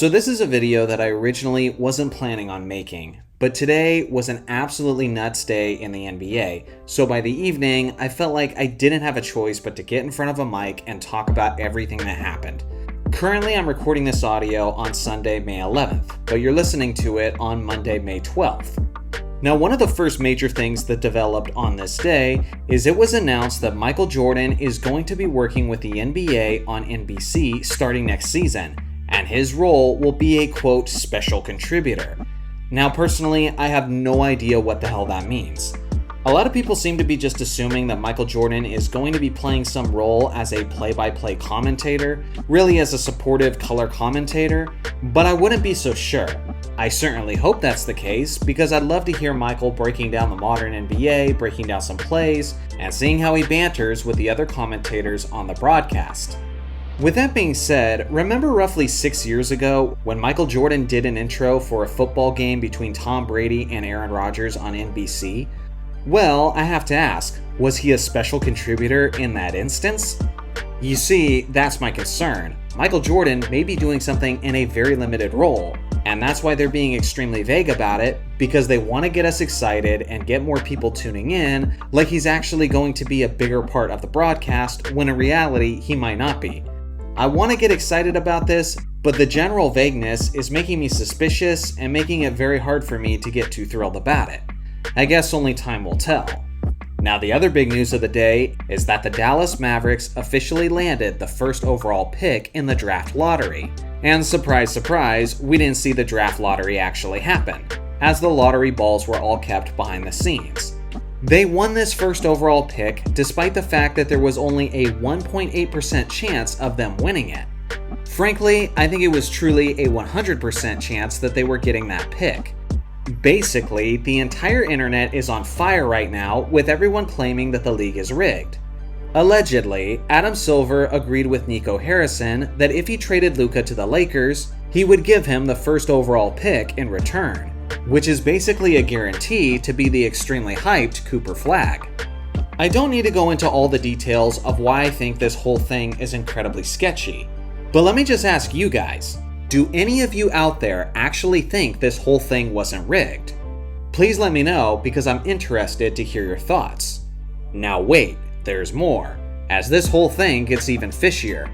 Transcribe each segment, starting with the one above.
So this is a video that I originally wasn't planning on making, but today was an absolutely nuts day in the NBA, so by the evening, I felt like I didn't have a choice but to get in front of a mic and talk about everything that happened. Currently, I'm recording this audio on Sunday, May 11th, but you're listening to it on Monday, May 12th. Now, one of the first major things that developed on this day is it was announced that Michael Jordan is going to be working with the NBA on NBC starting next season, and his role will be a, quote, special contributor. Now, personally, I have no idea what the hell that means. A lot of people seem to be just assuming that Michael Jordan is going to be playing some role as a play-by-play commentator, really as a supportive color commentator, but I wouldn't be so sure. I certainly hope that's the case, because I'd love to hear Michael breaking down the modern NBA, breaking down some plays, and seeing how he banters with the other commentators on the broadcast. With that being said, remember roughly 6 years ago when Michael Jordan did an intro for a football game between Tom Brady and Aaron Rodgers on NBC? Well, I have to ask, was he a special contributor in that instance? You see, that's my concern. Michael Jordan may be doing something in a very limited role, and that's why they're being extremely vague about it, because they want to get us excited and get more people tuning in, like he's actually going to be a bigger part of the broadcast, when in reality, he might not be. I want to get excited about this, but the general vagueness is making me suspicious and making it very hard for me to get too thrilled about it. I guess only time will tell. Now, the other big news of the day is that the Dallas Mavericks officially landed the first overall pick in the draft lottery. And surprise, surprise, we didn't see the draft lottery actually happen, as the lottery balls were all kept behind the scenes. They won this first overall pick despite the fact that there was only a 1.8% chance of them winning it. Frankly, I think it was truly a 100% chance that they were getting that pick. Basically, the entire internet is on fire right now with everyone claiming that the league is rigged. Allegedly, Adam Silver agreed with Nico Harrison that if he traded Luka to the Lakers, he would give him the first overall pick in return, which is basically a guarantee to be the extremely hyped Cooper Flag. I don't need to go into all the details of why I think this whole thing is incredibly sketchy, but let me just ask you guys, do any of you out there actually think this whole thing wasn't rigged? Please let me know, because I'm interested to hear your thoughts. Now wait, there's more, as this whole thing gets even fishier.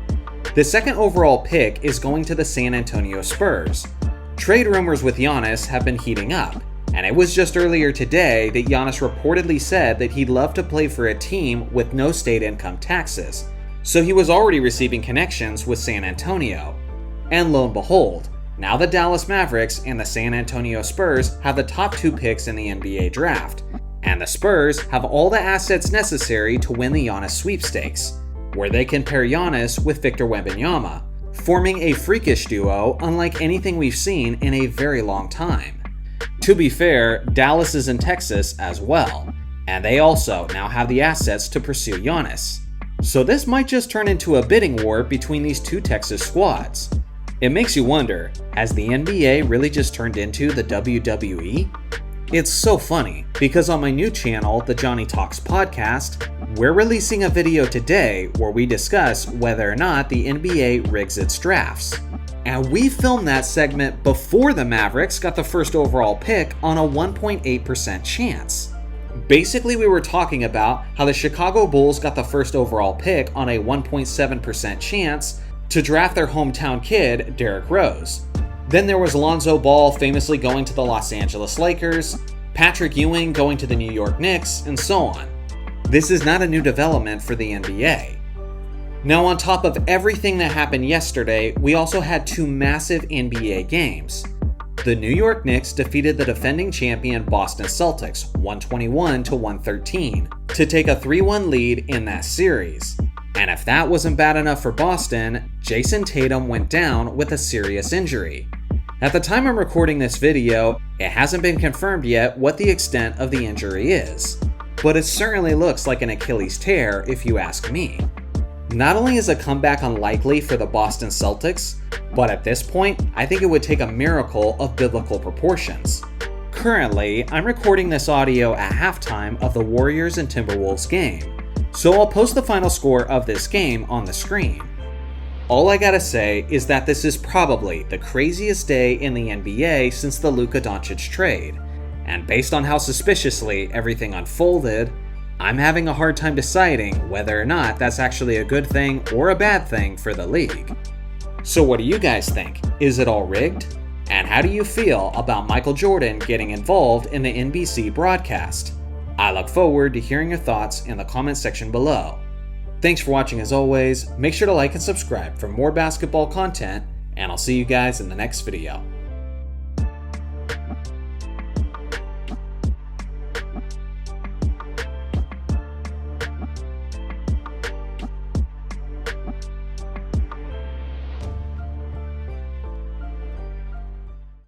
The second overall pick is going to the San Antonio Spurs. Trade rumors with Giannis have been heating up, and it was just earlier today that Giannis reportedly said that he'd love to play for a team with no state income taxes, so he was already receiving connections with San Antonio. And lo and behold, now the Dallas Mavericks and the San Antonio Spurs have the top 2 picks in the NBA draft, and the Spurs have all the assets necessary to win the Giannis sweepstakes, where they can pair Giannis with Victor Wembanyama, forming a freakish duo unlike anything we've seen in a very long time. To be fair, Dallas is in Texas as well, and they also now have the assets to pursue Giannis. So this might just turn into a bidding war between these two Texas squads. It makes you wonder, has the NBA really just turned into the WWE? It's so funny, because on my new channel, the Johnny Talks podcast, we're releasing a video today where we discuss whether or not the NBA rigs its drafts. And we filmed that segment before the Mavericks got the first overall pick on a 1.8% chance. Basically, we were talking about how the Chicago Bulls got the first overall pick on a 1.7% chance to draft their hometown kid, Derrick Rose. Then there was Lonzo Ball famously going to the Los Angeles Lakers, Patrick Ewing going to the New York Knicks, and so on. This is not a new development for the NBA. Now, on top of everything that happened yesterday, we also had 2 massive NBA games. The New York Knicks defeated the defending champion Boston Celtics 121-113 to take a 3-1 lead in that series. And if that wasn't bad enough for Boston, Jason Tatum went down with a serious injury. At the time I'm recording this video, it hasn't been confirmed yet what the extent of the injury is, but it certainly looks like an Achilles tear if you ask me. Not only is a comeback unlikely for the Boston Celtics, but at this point, I think it would take a miracle of biblical proportions. Currently, I'm recording this audio at halftime of the Warriors and Timberwolves game, so I'll post the final score of this game on the screen. All I gotta say is that this is probably the craziest day in the NBA since the Luka Doncic trade, and based on how suspiciously everything unfolded, I'm having a hard time deciding whether or not that's actually a good thing or a bad thing for the league. So what do you guys think? Is it all rigged? And how do you feel about Michael Jordan getting involved in the NBC broadcast? I look forward to hearing your thoughts in the comment section below. Thanks for watching as always, make sure to like and subscribe for more basketball content, and I'll see you guys in the next video.